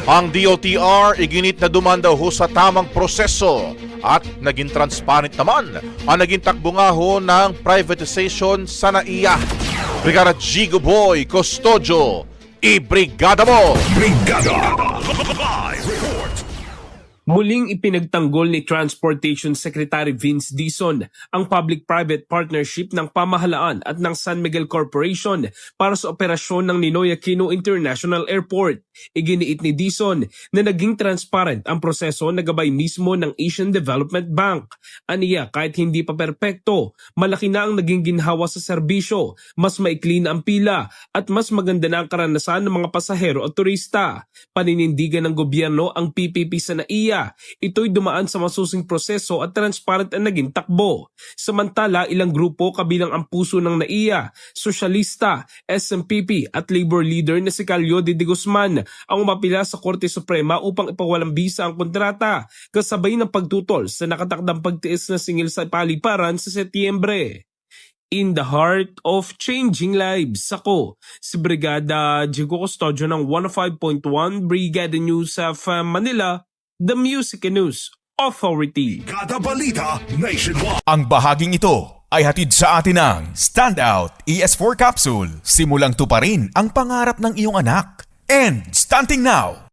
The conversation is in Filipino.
Ang DOTR iginit na duman daw ho sa tamang proseso at naging transparent naman ang naging takbo nga ho ng privatization sa NAIA. Brigada Jigo Boy Custodio, ibrigada mo! Brigada! Live report! Muling ipinagtanggol ni Transportation Secretary Vince Dizon ang public-private partnership ng pamahalaan at ng San Miguel Corporation para sa operasyon ng Ninoy Aquino International Airport. Iginiit ni Dizon na naging transparent ang proseso na gabay mismo ng Asian Development Bank. Aniya, kahit hindi pa perpekto, malaki na ang naging ginhawa sa serbisyo, mas maikli na ang pila at mas maganda na ang karanasan ng mga pasahero at turista. Paninindigan ng gobyerno ang PPP sa NAIA. Ito'y dumaan sa masusing proseso at transparent ang naging takbo. Samantala, ilang grupo kabilang ang puso ng NAIA, Sosyalista, SMPP at Labor leader na si Calio de Guzman ang umapila sa Korte Suprema upang ipawalang bisa ang kontrata kasabay ng pagtutol sa nakatakdang pagtiis na singil sa paliparan sa Setyembre. In the heart of changing lives, ako si Brigada Jigo Custodio ng 105.1 Brigada News of Manila, The Music and News Authority. Kada balita nationwide. Ang bahaging ito ay hatid sa atin ng Standout ES4 Capsule. Simulang tuparin ang pangarap ng iyong anak. And stunting now,